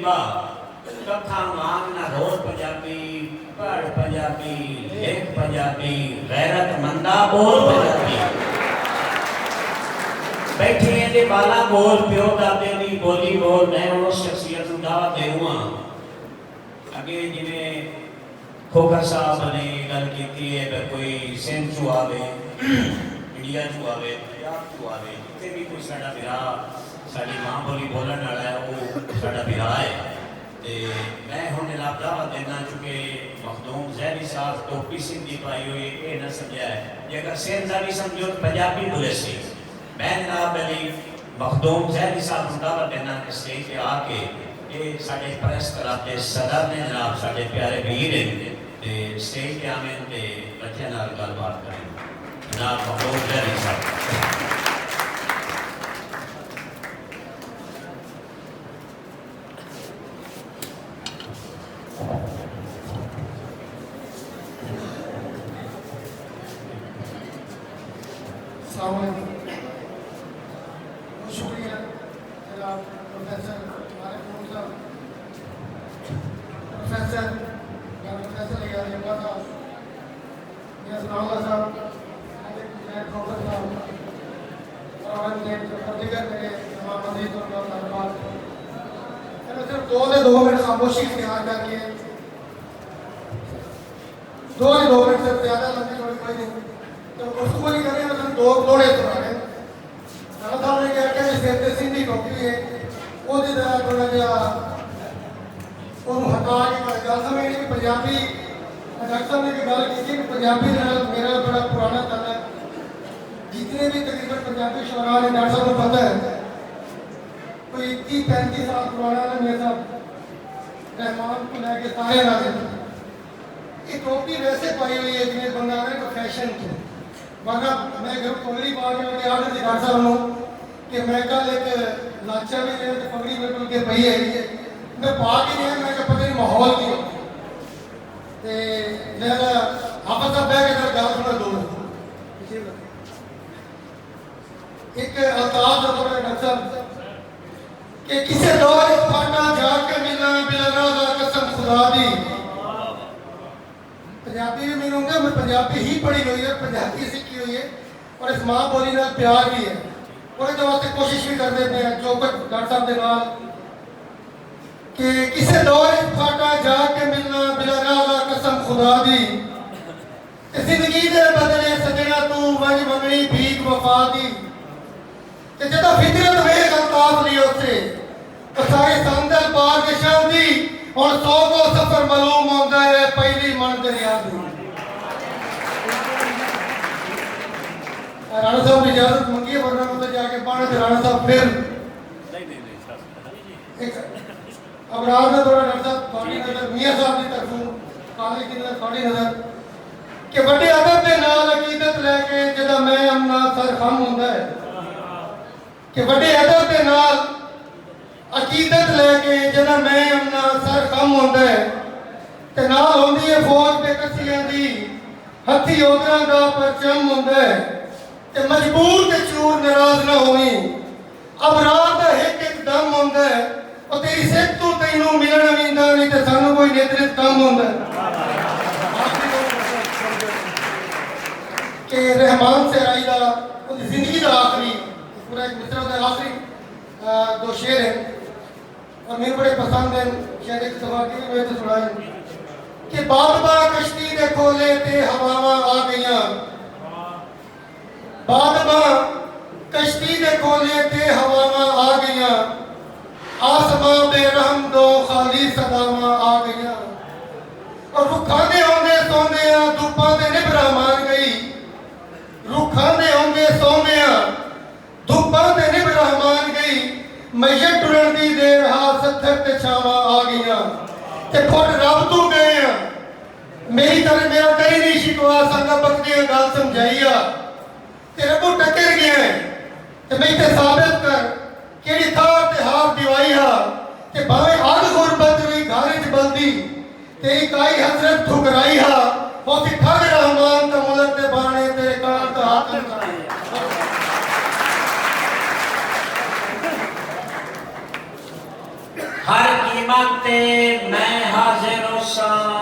गरीबा कथा मांगना रोज पंजाबी पढ़ पंजाबी लिख पंजाबी गैरत मंदा बोल पंजाबी बैठे दे बाला बोल प्यो दादे दी बोली बोल मैं उस शख्सियत को दावत देऊंगा अगे जिवें खोखर साहब ने गल की है कोई सिंध चो आवे इंडिया चो आवे पंजाब चो आवे जिथे भी कोई साडा बिरा साडी मां बोली बोलण वाला है वो साडा बिरा है ते मैं हुण जनाब दावत देना चुके मखदूम ज़हरी साहब टोपी सिंधी पाई हुई ये न समझा है जेकर सिंध दा भी समझो पंजाबी बोले सी मैं जनाब अली मखदूम ज़हरी साहब को दावत देना कि स्टेज पे आके ये साडे प्रेस क्लब के सदर ने जनाब साडे प्यारे वीर ते स्टेज पे आवे ते बच्चे नाल गलबात करें जनाब मखदूम ज़हरी साहब शुक्रिया जनाब प्रोफेसर प्रोफेसर प्रोफेसर साहब खोखर साहब और दीगर मेरे तमाम मजीद और धन्यवाद सिर्फ 2 मिनट खामोशी इख्तियार करके 2 मिनट से ज़्यादा लंबी थोड़ी कोई नहीं तो गुफ्तगू नहीं करें मतलब 2 थोड़े सुनाने राणा साहब ने क्या कि सिर ते सिंधी टोपी है वो थोड़ा जहा हटा के गल समझनी कि पंजाबी डॉक्टर साहब ने भी गल की पंजाबी मेरा बड़ा पुराना तल है जितने भी तकरीबन पंजाबी शुरा ने डॉक्टर साहब को पता है कोई 30-35 साल पुराना है मेरे साहब रहमान को लेके सारे नाज़िम ये टोपी वैसे पाई हुई है जिन्हें बंदा ने फैशन की वरना मैं घर पगड़ी पा के उनके आर्डर दी डॉक्टर साहब कि मैं कल एक लाचा भी ले तो पगड़ी बिल्कुल के पई है मैं पा के नहीं मैं पता नहीं माहौल की ते मेरा आपस में बैठ के गल थोड़ा दूर एक अल्ताफ का थोड़ा डॉक्टर साहब कि किसे दौर फाटा जाके मिलना बिलना दा कसम खुदा दी पंजाबी भी मिलूंगा मैं पंजाबी ही पढ़ी हुई है पंजाबी सीखी हुई है और इस माँ बोली ना प्यार भी है और जो वास्ते कोशिश भी करते हैं जो कुछ डॉक्टर साहब के नाल कि किसे दौर फाटा जाके मिलना बिलना दा कसम खुदा दी जिंदगी दे बदले सजना तू वंज मंगनी भीख वफा दी कि जदा फितरत वेख अल्ताफ ली उसे तो सारे संदल पार के शादी और 100 को सफर मालूम होता है पहली मंजिल याद राणा साहब ने इजाजत मंगी है वरना मतलब जाके पढ़ने थे राणा साहब फिर अब रात में थोड़ा डॉक्टर साहब थोड़ी नजर मियां साहब की तरफ काले की नजर थोड़ी नजर कि बड़े अदब के नाल अकीदत लेके जदा मैं अपना सर खम होता है कि बड़े अदब के नाल अकीदत लेके जदा मैं अपना सर खम होता है ते नाल होंदी है फौज पे कसियां दी हथी ओदरा दा परचम होता है ते मजबूर ते चूर नाराज ना होवी अब रात दा एक दम होता है और तेरी सिख तू तैनू मिलना विंदा नहीं ते सानू कोई नेतृत्व कम होता है कि रहमान से आई दा जिंदगी दा आखिरी पूरा एक मिसरा दा आखिरी 2 शेर है और मेरे बड़े पसंद है शायद एक दफा की मैं तो सुनाई कि बादबा कश्ती दे खोले ते हवावां आ गईयां बादबा कश्ती दे खोले ते हवावां आ गईयां आसमां बेरहम दो खाली सदावां आ गईयां और रुखां दे होंदे सोंदे धुप्पां दे निभरा मान गई रुखां दे होंदे सोंदे धुप्पां दे निभरा मान गई मैया टुरन दी देर हा सत्थर ते छावां आ गईयां ते खुद रब तू गए मेरी तरह मेरा कहीं नहीं शिकवा संगा बकदी गल समझाई तेरे को टकर गया ते मैं ते साबित कर केड़ी थार ते हार दिवाई ते भावे आग गुरबत हुई घर च बलदी तेरी काई हसरत ठुकराई वो सी ठग रहमान ते मुल्क ते बाणे तेरे कान दा हाथ लगाई हर कीमत ते मैं हाजिर होसा